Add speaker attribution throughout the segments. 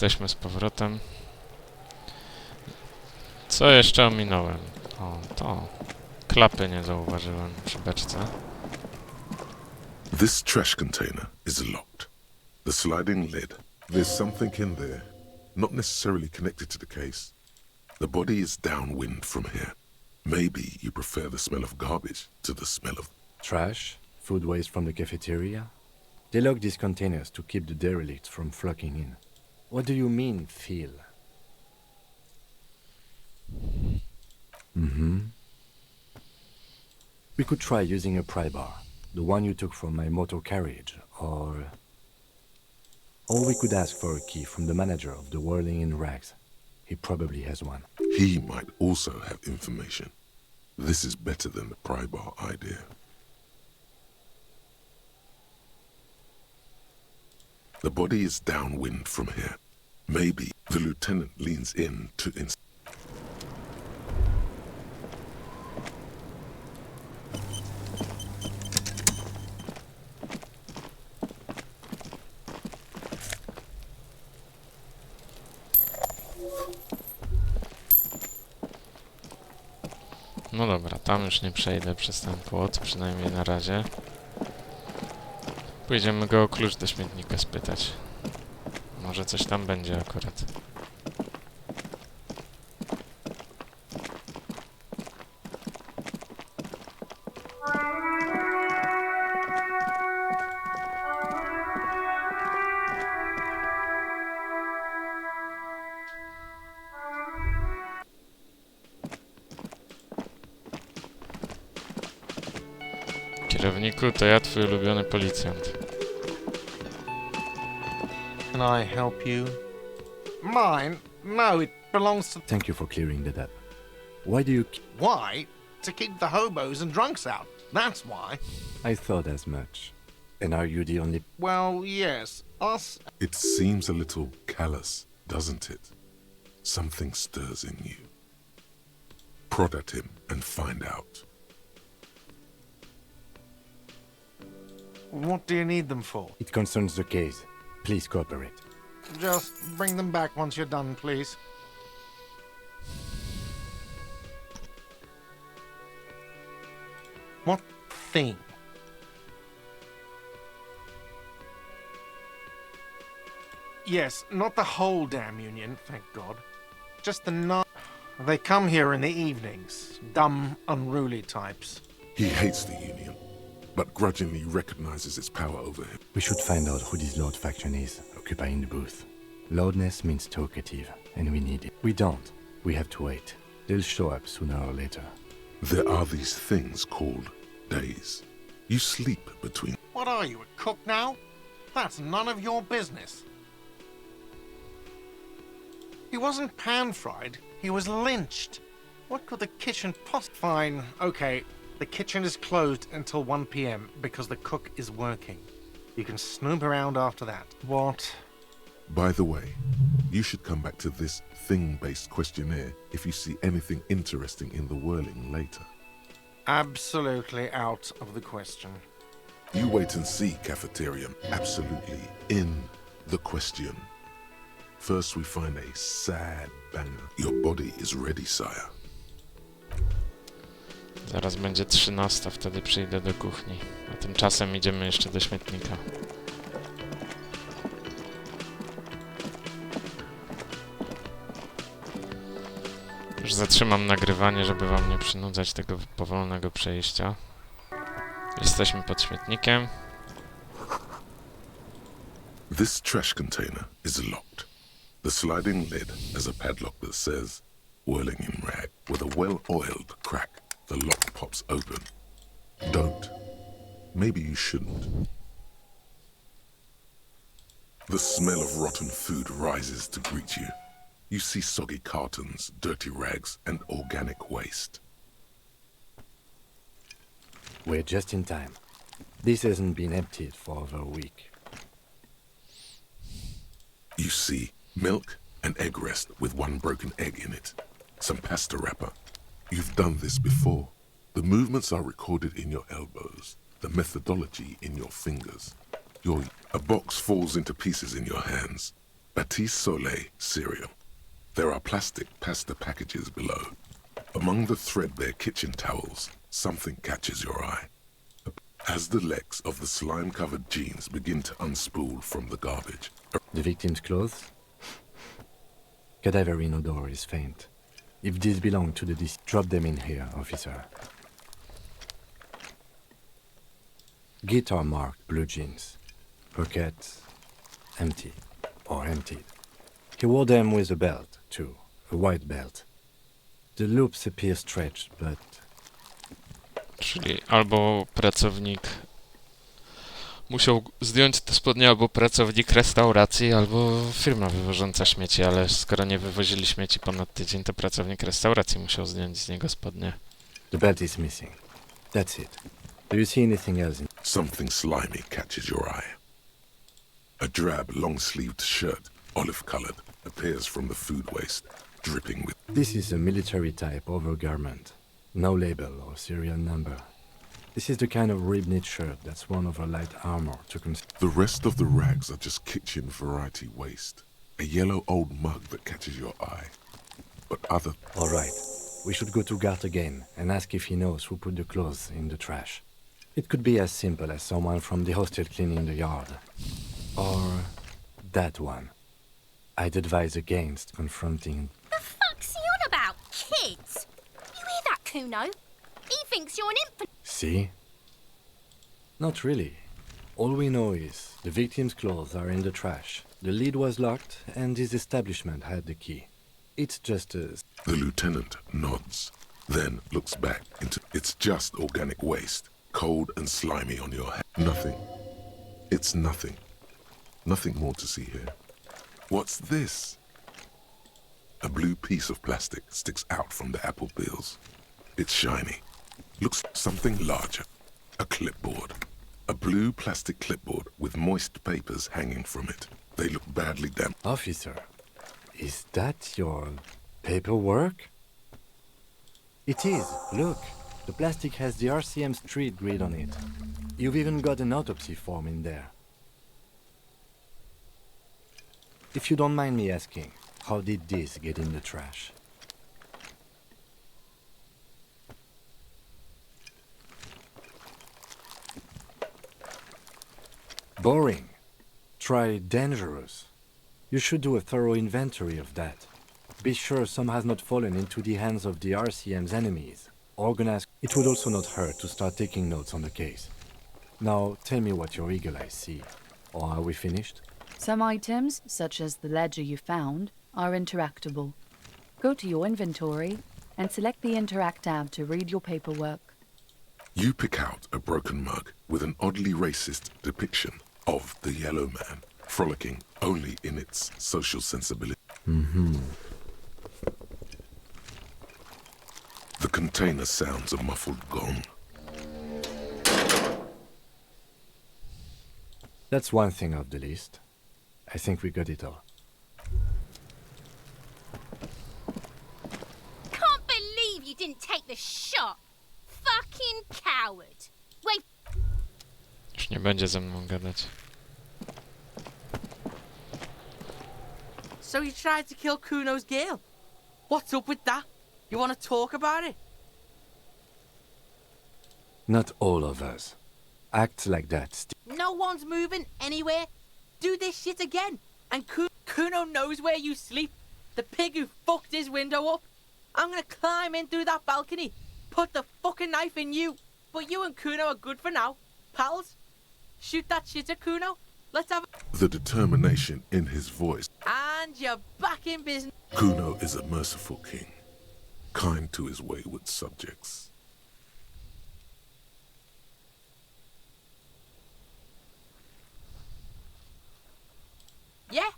Speaker 1: jesteśmy z powrotem. Co jeszcze ominąłem? O, to. Klapy nie zauważyłem przy beczce.
Speaker 2: This trash container is locked. The sliding lid. There's something in there, not necessarily connected to the case. The body is downwind from here. Maybe you prefer the smell of garbage to the smell of...
Speaker 3: Trash? Food waste from the cafeteria? They lock these containers to keep the derelicts from flocking in. What do you mean, feel? We could try using a pry bar, the one you took from my motor carriage, or we could ask for a key from the manager of the Whirling in Rags. He probably has one.
Speaker 2: He might also have information. This is better than the pry bar idea. The body is downwind from here. Maybe the lieutenant leans in to
Speaker 1: No dobra, tam już nie przejdę przez ten płot, przynajmniej na razie. Pójdziemy go o klucz do śmietnika spytać. Może coś tam będzie akurat. Kierowniku, to ja, twój ulubiony policjant.
Speaker 4: Can I help you? Mine? No, it belongs to...
Speaker 3: Thank you for clearing that up. Why do you...
Speaker 4: Why? To keep the hobos and drunks out. That's why.
Speaker 3: I thought as much. And are you the only...
Speaker 4: Well, yes. Us...
Speaker 2: It seems a little callous, doesn't it? Something stirs in you. Prod at him and find out.
Speaker 4: What do you need them for?
Speaker 3: It concerns the case. Please cooperate.
Speaker 4: Just bring them back once you're done, please. What thing? Yes, not the whole damn union, thank God. Just the They come here in the evenings. Dumb, unruly types.
Speaker 2: He hates the Union, but grudgingly recognizes its power over him.
Speaker 3: We should find out who this Lord faction is, occupying the booth. Loudness means talkative, and we need it. We don't. We have to wait. They'll show up sooner or later.
Speaker 2: There are these things called days. You sleep between...
Speaker 4: What are you, a cook now? That's none of your business. He wasn't pan-fried, he was lynched. What could the kitchen Fine, okay. The kitchen is closed until 1 p.m. because the cook is working. You can snoop around after that. What?
Speaker 2: By the way, you should come back to this thing-based questionnaire if you see anything interesting in the Whirling later.
Speaker 4: Absolutely out of the question.
Speaker 2: You wait and see, Cafeterium. Absolutely in the question. First we find a sad banger. Your body is ready, sire.
Speaker 1: Zaraz będzie 13, wtedy przyjdę do kuchni. A tymczasem idziemy jeszcze do śmietnika. Już zatrzymam nagrywanie, żeby wam nie przynudzać tego powolnego przejścia. Jesteśmy pod śmietnikiem.
Speaker 2: This trash container is locked. The sliding lid has a padlock that says Whirling in Rag. With a well-oiled crack, the lock pops open. Don't. Maybe you shouldn't. The smell of rotten food rises to greet you. You see soggy cartons, dirty rags, and organic waste.
Speaker 3: We're just in time. This hasn't been emptied for over a week.
Speaker 2: You see milk and egg rest with one broken egg in it. Some pasta wrapper. You've done this before. The movements are recorded in your elbows, the methodology in your fingers. A box falls into pieces in your hands. Batiste Soleil cereal. There are plastic pasta packages below. Among the threadbare kitchen towels, something catches your eye. As the legs of the slime-covered jeans begin to unspool from the garbage.
Speaker 3: The victim's clothes? Cadaverine odor is faint. If these belong to the deceased, drop them in here, officer. Guitar marked blue jeans. Pockets empty or emptied. He wore them with a belt, too. A white belt. The loops appear stretched, but
Speaker 1: Czyli albo pracownik musiał zdjąć te spodnie, albo pracownik restauracji, albo firma wywożąca śmieci, ale skoro nie wywozili śmieci ponad tydzień, to pracownik restauracji musiał zdjąć z niego spodnie.
Speaker 3: the belt is missing. That's it. Do you see anything else?
Speaker 2: Something slimy catches your eye. A drab, long-sleeved shirt, olive-colored, appears from the food waste, dripping with...
Speaker 3: This is a military-type overgarment. No label or serial number. This is the kind of rib-knit shirt that's worn over light armor to conceal.
Speaker 2: The rest of the rags are just kitchen variety waste. A yellow old mug that catches your eye. But other...
Speaker 3: All right. We should go to Gart again and ask if he knows who put the clothes in the trash. It could be as simple as someone from the hostel cleaning the yard. Or that one. I'd advise against confronting...
Speaker 5: The fuck's he on about? Kids? You hear that, Kuno? He thinks you're an infant.
Speaker 3: See? Not really. All we know is the victim's clothes are in the trash. The lid was locked and his establishment had the key. It's just a...
Speaker 2: The lieutenant nods, then looks back into... It's just organic waste, cold and slimy on your head. Nothing. It's nothing. Nothing more to see here. What's this? A blue piece of plastic sticks out from the apple peels. It's shiny. Looks something larger. A clipboard. A blue plastic clipboard with moist papers hanging from it. They look badly damp.
Speaker 3: Officer, is that your paperwork? It is. Look. The plastic has the RCM street grid on it. You've even got an autopsy form in there. If you don't mind me asking, how did this get in the trash? Boring. Try dangerous. You should do a thorough inventory of that. Be sure some has not fallen into the hands of the RCM's enemies. Organize. It would also not hurt to start taking notes on the case. Now, tell me what your eagle eyes see. Or are we finished?
Speaker 6: Some items, such as the ledger you found, are interactable. Go to your inventory and select the Interact tab to read your paperwork.
Speaker 2: You pick out a broken mug with an oddly racist depiction of the yellow man, frolicking only in its social sensibility. The container sounds a muffled gong.
Speaker 3: That's one thing off the list. I think we got it all.
Speaker 5: Can't believe you didn't take the shot. Fucking coward. Wait,
Speaker 1: Już nie będzie ze mną gadać.
Speaker 7: So you tried to kill Kuno's girl? What's up with that? You want to talk about it?
Speaker 3: Not all of us. Act like that.
Speaker 7: No one's moving anywhere. Do this shit again. And Kuno knows where you sleep. The pig who fucked his window up. I'm gonna climb in through that balcony. Put the fucking knife in you. But you and Kuno are good for now. Pals? Shoot that shit at Kuno. Let's have
Speaker 2: The determination in his voice.
Speaker 7: And you're back in business.
Speaker 2: Kuno is a merciful king, kind to his wayward subjects.
Speaker 7: Yeah?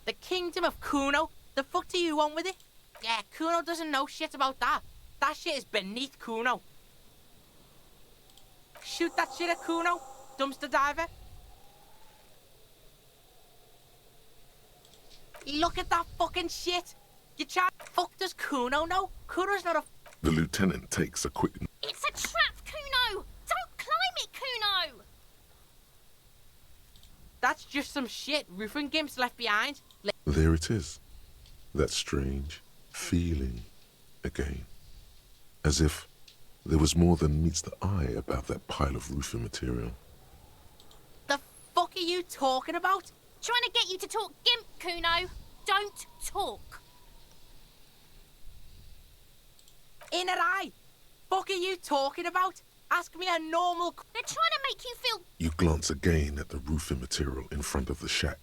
Speaker 7: The kingdom of Kuno? The fuck do you want with it? Yeah, Kuno doesn't know shit about that. That shit is beneath Kuno. Shoot that shit at Kuno, dumpster diver. Look at that fucking shit. You try. Fuck does Kuno know? Kuno's not a.
Speaker 2: The lieutenant takes a quick...
Speaker 5: it's a trap, Kuno. Don't climb it, Kuno.
Speaker 7: That's just some shit roofing gimps left behind.
Speaker 2: There it is. That strange feeling again. As if there was more than meets the eye about that pile of roofing material.
Speaker 7: The fuck are you talking about?
Speaker 5: Trying to get you to talk gimp, Kuno. Don't talk.
Speaker 7: Inner eye. Fuck are you talking about? Ask me a normal.
Speaker 5: They're trying to make you feel...
Speaker 2: You glance again at the roofing material in front of the shack.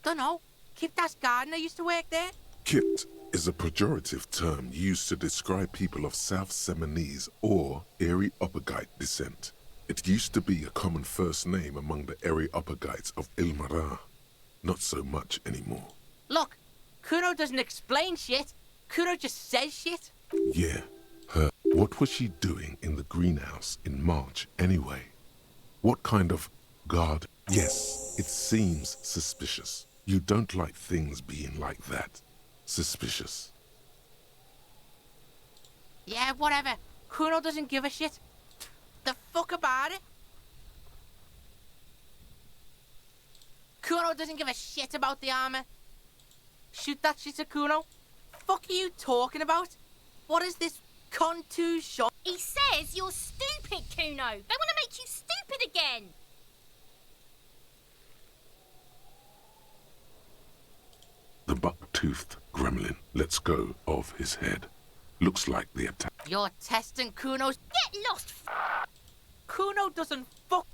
Speaker 7: Dunno. Kiptas gardener used to work there.
Speaker 2: Kipt is a pejorative term used to describe people of South Seminese or Areopagite descent. It used to be a common first name among the Areopagites of Ilmara. Not so much anymore.
Speaker 7: Look, Kuno doesn't explain shit. Kuno just says shit.
Speaker 2: Yeah, her. What was she doing in the greenhouse in March anyway? What kind of guard? Yes, it seems suspicious. You don't like things being like that. Suspicious.
Speaker 7: Yeah, whatever. Kuno doesn't give a shit. The fuck about it? Kuno doesn't give a shit about the armor. Shoot that shit at Kuno. Fuck are you talking about? What is this contusion?
Speaker 5: He says you're stupid, Kuno. They want to make you stupid again.
Speaker 2: The buck-toothed gremlin lets go of his head. Looks like the attack.
Speaker 7: You're testing Kuno's...
Speaker 5: Get lost,
Speaker 7: Kuno doesn't fuck...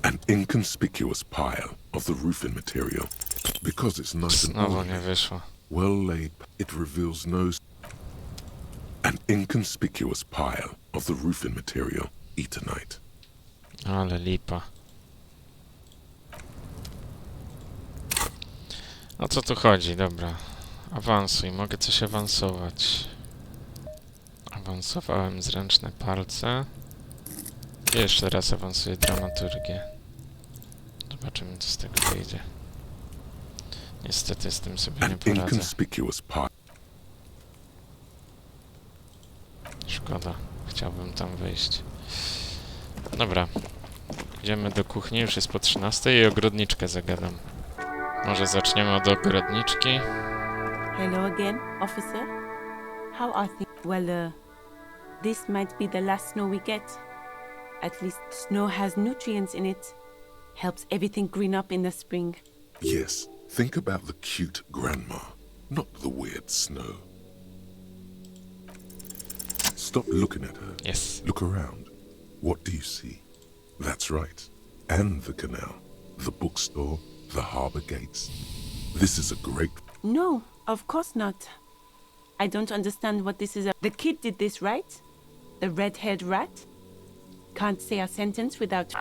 Speaker 2: An inconspicuous pile of the roofing material. Because it's nice and
Speaker 1: Znowu nie
Speaker 2: orderly,
Speaker 1: wyszło.
Speaker 2: well laid, it reveals no... An inconspicuous pile of the roofing material, Eternite.
Speaker 1: Ale lipa. O co tu chodzi? Dobra. Awansuj. Mogę coś awansować. Awansowałem zręczne palce. I jeszcze raz awansuję dramaturgię. Zobaczymy, co z tego wyjdzie. Niestety z tym sobie nie
Speaker 2: An
Speaker 1: poradzę.
Speaker 2: inconspicuous pile.
Speaker 1: Szkoda. Chciałbym tam wejść. Dobra. Idziemy do kuchni. Już jest po 13 i ogrodniczkę zagadam. Może zaczniemy od ogrodniczki.
Speaker 8: Hello again, officer. How are things? Well, this might be the last snow we get. At least snow has nutrients in it. Helps everything green up in the spring.
Speaker 2: Yes, think about the cute grandma, not the weird snow. Stop looking at her.
Speaker 1: Yes.
Speaker 2: Look around. What do you see? That's right. And the canal, the bookstore, the harbor gates. This is a great...
Speaker 8: No, of course not. I don't understand what this is. The kid did this, right? The red-haired rat? Can't say a sentence without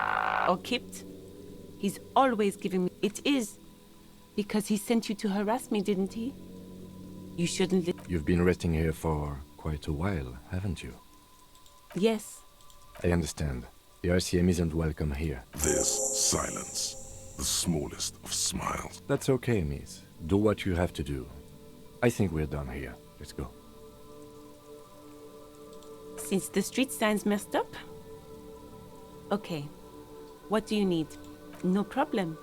Speaker 8: or kipped. He's always giving me... It is. Because he sent you to harass me, didn't he? You shouldn't...
Speaker 3: You've been resting here for quite a while, haven't you?
Speaker 8: Yes.
Speaker 3: I understand. The RCM isn't welcome here.
Speaker 2: There's silence, the smallest of smiles.
Speaker 3: That's okay, miss. Do what you have to do. I think we're done here. Let's go.
Speaker 8: Since the street sign's messed up? Okay. What do you need? No problem.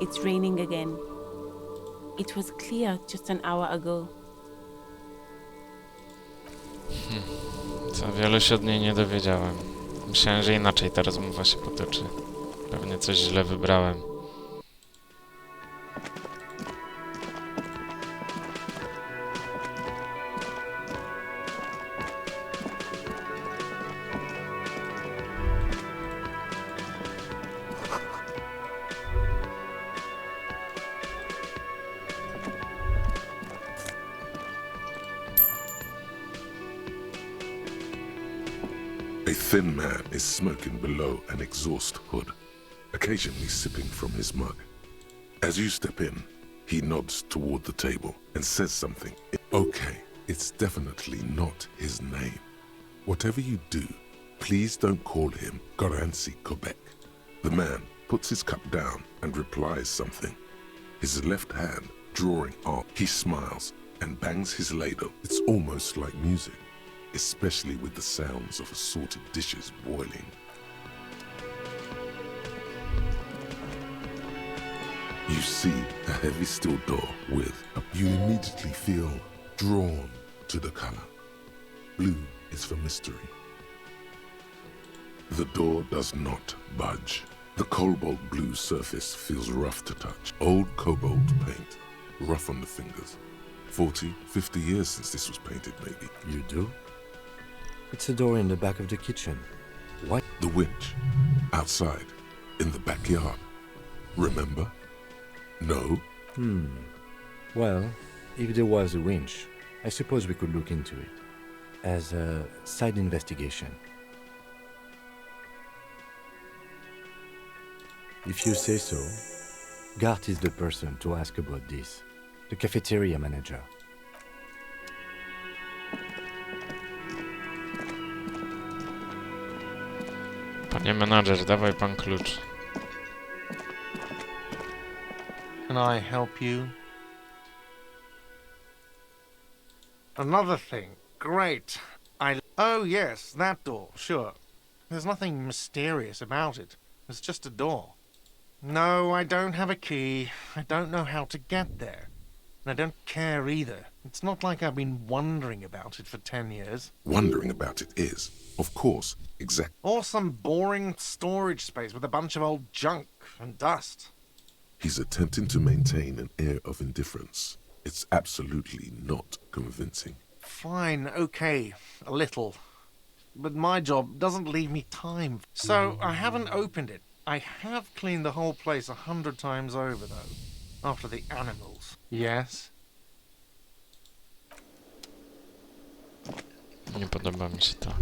Speaker 8: It's raining again. It was clear just an hour ago.
Speaker 1: Za wiele się od niej nie dowiedziałem. Myślałem, że inaczej ta rozmowa się potoczy. Pewnie coś źle wybrałem.
Speaker 2: A thin man is smoking below an exhaust hood, occasionally sipping from his mug. As you step in, he nods toward the table and says something. Okay, it's definitely not his name. Whatever you do, please don't call him Goransi Quebec. The man puts his cup down and replies something. his left hand drawing art. He smiles and bangs his ladle. It's almost like music, especially with the sounds of assorted dishes boiling. You see a heavy steel door with you immediately feel drawn to the color. Blue is for mystery. The door does not budge. The cobalt blue surface feels rough to touch. Old cobalt paint, rough on the fingers. 40, 50 years since this was painted, maybe.
Speaker 3: You do? It's a door in the back of the kitchen. Why?
Speaker 2: The winch, outside, in the backyard. Remember? No?
Speaker 3: Well, if there was a winch, I suppose we could look into it. As a side investigation. If you say so, Gart is the person to ask about this. The cafeteria manager.
Speaker 1: Panie menadżer, dawaj pan klucz.
Speaker 4: Can I help you? Another thing. Great. Oh, yes, that door, sure. There's nothing mysterious about it. It's just a door. No, I don't have a key. I don't know how to get there. And I don't care either. It's not like I've been wondering about it for 10 years.
Speaker 2: Wondering about it is, of course, exact.
Speaker 4: Or some boring storage space with a bunch of old junk and dust.
Speaker 2: He's attempting to maintain an air of indifference. It's absolutely not convincing.
Speaker 4: Fine, okay, a little. But my job doesn't leave me time. So I haven't opened it. I have cleaned the whole place 100 times over, though. After the animals. Yes?
Speaker 1: Nie podoba mi się to.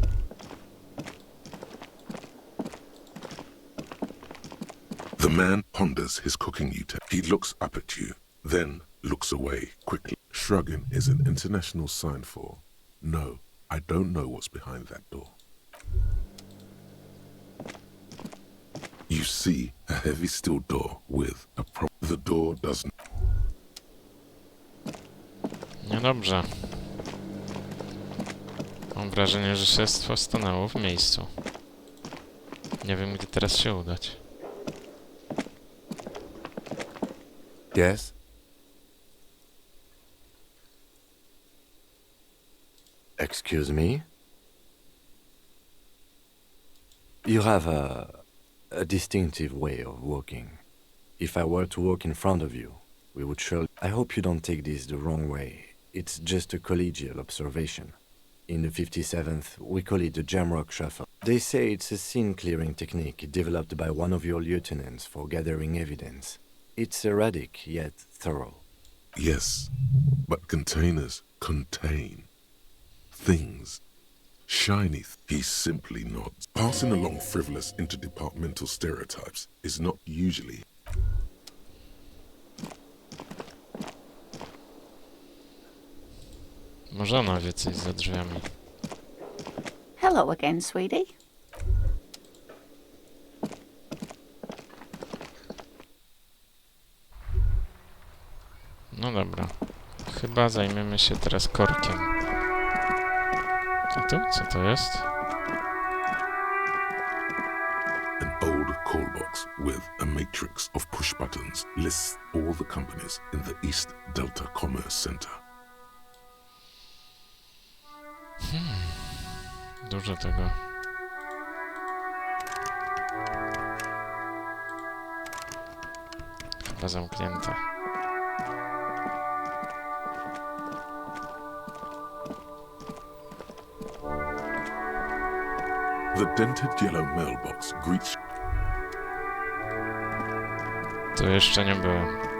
Speaker 2: The man ponders his cooking utensil. He looks up at you, then looks away quickly. Shrugging is an international sign for, no, I don't know what's behind that door. You see a heavy steel door with a The door doesn't.
Speaker 1: Niedobrze. Mam wrażenie, że śledztwo stanęło w miejscu. Nie wiem, gdzie teraz się udać.
Speaker 3: Yes? Excuse me? You have a distinctive way of walking. If I were to walk in front of you, we would surely... I hope you don't take this the wrong way. It's just a collegial observation. In the 57th, we call it the Jamrock Shuffle. They say it's a scene-clearing technique developed by one of your lieutenants for gathering evidence. It's erratic, yet thorough.
Speaker 2: Yes, but containers contain things. Shiny. He's simply not. Passing along frivolous interdepartmental stereotypes is not usually.
Speaker 1: Może ona wie coś za drzwiami.
Speaker 9: Hello again, sweetie.
Speaker 1: No dobra. Chyba zajmiemy się teraz korkiem. A tu? Co to jest?
Speaker 2: An old call box with a matrix of push buttons lists all the companies in the East Delta Commerce Center.
Speaker 1: Dużo tego. Chyba zamknięte.
Speaker 2: The dented yellow mailbox greets.
Speaker 1: Tu jeszcze nie byłem.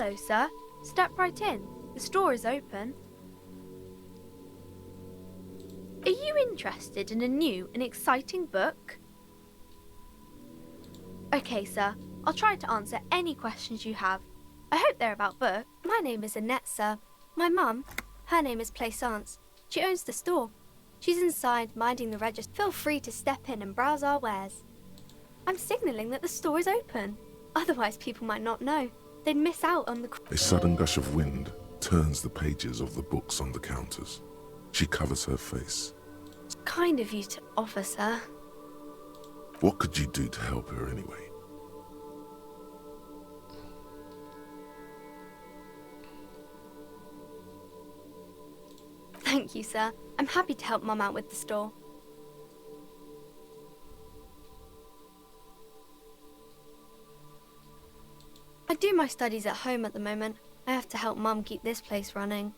Speaker 10: Hello, sir. Step right in. The store is open. Are you interested in a new and exciting book? Okay, sir. I'll try to answer any questions you have. I hope they're about books. My name is Annette, sir. My mum, her name is Plaisance. She owns the store. She's inside, minding the register. Feel free to step in and browse our wares. I'm signalling that the store is open. Otherwise, people might not know. They'd miss out on the...
Speaker 2: A sudden gush of wind turns the pages of the books on the counters. She covers her face.
Speaker 10: Kind of you to offer, sir.
Speaker 2: What could you do to help her anyway?
Speaker 10: Thank you, sir. I'm happy to help Mum out with the store. I do my studies at home at the moment. I have to help Mum keep this place running.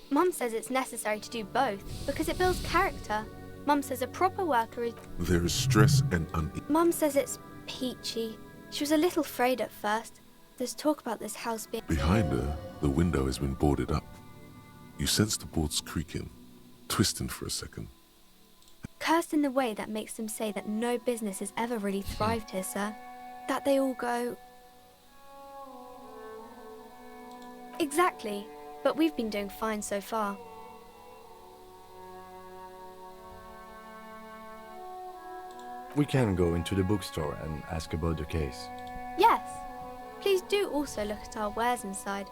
Speaker 10: Mum says it's necessary to do both because it builds character. Mum says a proper worker is...
Speaker 2: There is stress and unease.
Speaker 10: Mum says it's peachy. She was a little afraid at first. There's talk about this house being...
Speaker 2: Behind her, the window has been boarded up. You sense the boards creaking, twisting for a second.
Speaker 10: Cursed in the way that makes them say that no business has ever really thrived here, sir. That they all go... Exactly. But we've been doing fine so far.
Speaker 3: We can go into the bookstore and ask about the case.
Speaker 10: Yes. Please do also look at our wares inside.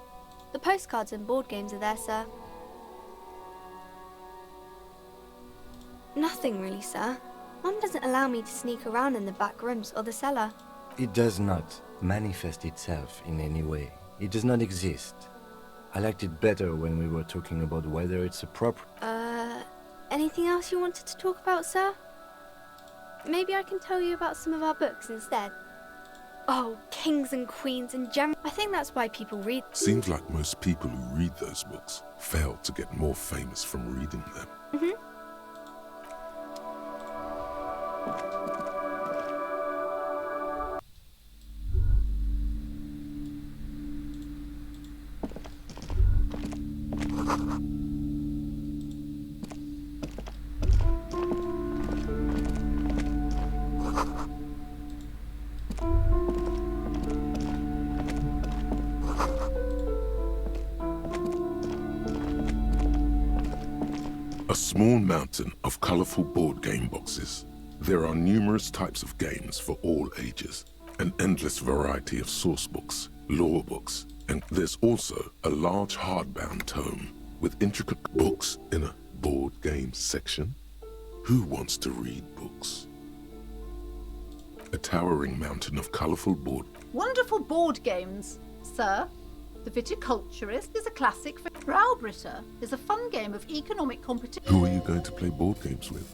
Speaker 10: The postcards and board games are there, sir. Nothing really, sir. Mum doesn't allow me to sneak around in the back rooms or the cellar.
Speaker 3: It does not manifest itself in any way. It does not exist. I liked it better when we were talking about whether it's appropriate.
Speaker 10: Anything else you wanted to talk about, sir? Maybe I can tell you about some of our books instead. Oh, kings and queens and general. I think that's why people read.
Speaker 2: Seems like most people who read those books fail to get more famous from reading them. A small mountain of colorful board game boxes. There are numerous types of games for all ages, an endless variety of source books, lore books, and there's also a large hardbound tome with intricate books in a board game section. Who wants to read books? A towering mountain of colorful board.
Speaker 9: Wonderful board games, sir. The Viticulturist is a classic. Browbritter is a fun game of economic competition.
Speaker 2: Who are you going to play board games with?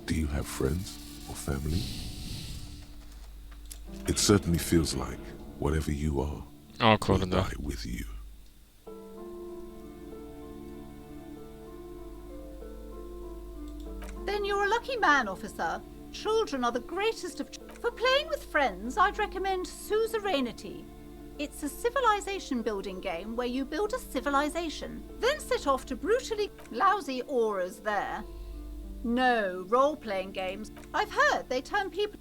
Speaker 2: Do you have friends or family? It certainly feels like whatever you are
Speaker 1: O
Speaker 2: will
Speaker 1: kurde.
Speaker 2: die with you.
Speaker 9: Then you're a lucky man, officer. Children are the greatest of... For playing with friends, I'd recommend Suzerainty. It's a civilization building game where you build a civilization, then set off to brutally... Lousy auras there. No, role-playing games. I've heard they turn people...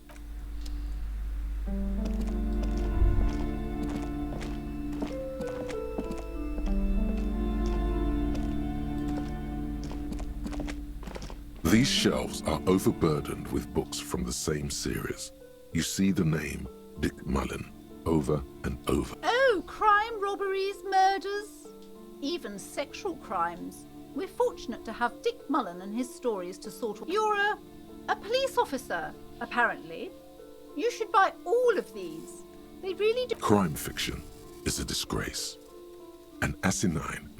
Speaker 2: These shelves are overburdened with books from the same series. You see the name Dick Mullen over and over.
Speaker 9: Oh, crime, robberies, murders, even sexual crimes. We're fortunate to have Dick Mullen and his stories to sort of... You're a police officer, apparently. You should buy all of these. They really do...
Speaker 2: Crime fiction is a disgrace. An asinine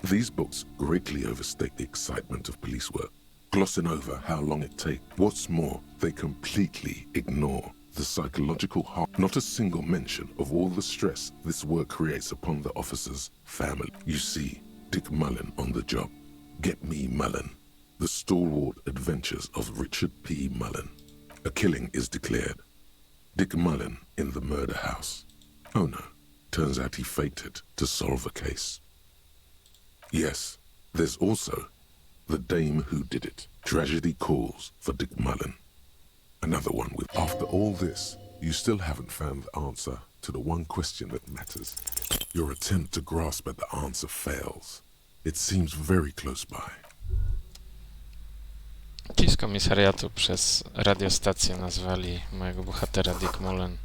Speaker 2: these books greatly overstate the excitement of police work, glossing over how long it takes. What's more, they completely ignore the psychological harm. Not a single mention of all the stress this work creates upon the officer's family. You see, Dick Mullen on the job. Get me Mullen. The stalwart adventures of Richard P. Mullen. A killing is declared. Dick Mullen in the murder house. Oh no, turns out he faked it to solve a case. Yes, there's also the dame who did it. Tragedy calls for Dick Mullen. Another one with... After all this, you still haven't found the answer to the one question that matters. Your attempt to grasp at the answer fails. It seems very close by.
Speaker 1: Ci z komisariatu przez radiostację nazwali mojego bohatera Dick Mullen.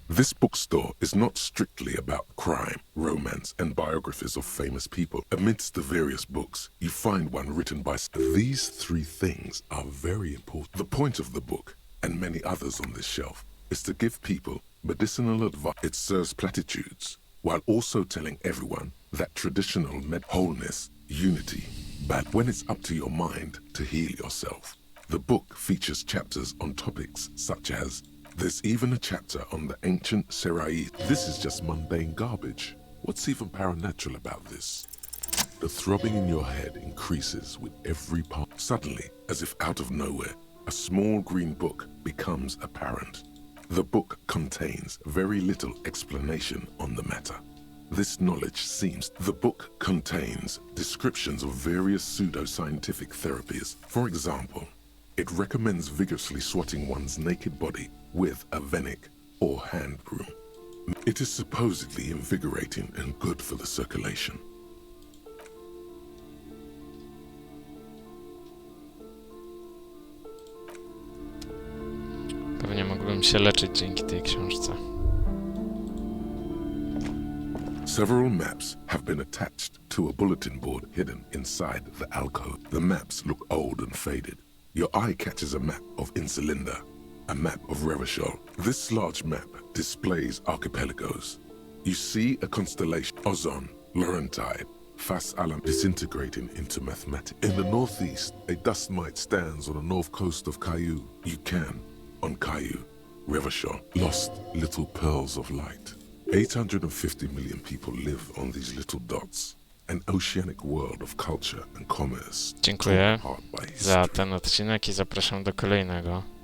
Speaker 2: This bookstore is not strictly about crime, romance, and biographies of famous people. Amidst the various books, you find one written by... These three things are very important. The point of the book, and many others on this shelf, is to give people medicinal advice. It serves platitudes, while also telling everyone that traditional wholeness, unity, but when it's up to your mind to heal yourself. The book features chapters on topics such as... There's even a chapter on the ancient Serai. This is just mundane garbage. What's even paranatural about this? The throbbing in your head increases with every part. Suddenly, as if out of nowhere, a small green book becomes apparent. The book contains very little explanation on the matter. This knowledge seems... The book contains descriptions of various pseudo-scientific therapies. For example, it recommends vigorously swatting one's naked body with a venik or hand broom. It is supposedly invigorating and good for the circulation.
Speaker 1: Pewnie mógłbym się leczyć dzięki tej książce.
Speaker 2: Several maps have been attached to a bulletin board hidden inside the alcove. The maps look old and faded. Your eye catches a map of Insulinda, a map of Revachol. This large map displays archipelagos. You see a constellation, Ozon, Laurentide, Fas Alam, disintegrating into mathematics. In the northeast, a dust mite stands on the north coast of Caillou. You can, on Caillou, Revachol, lost little pearls of light. 850 million people live on these little dots. An oceanic world of culture and commerce.
Speaker 1: Dziękuję za ten odcinek i zapraszam do kolejnego.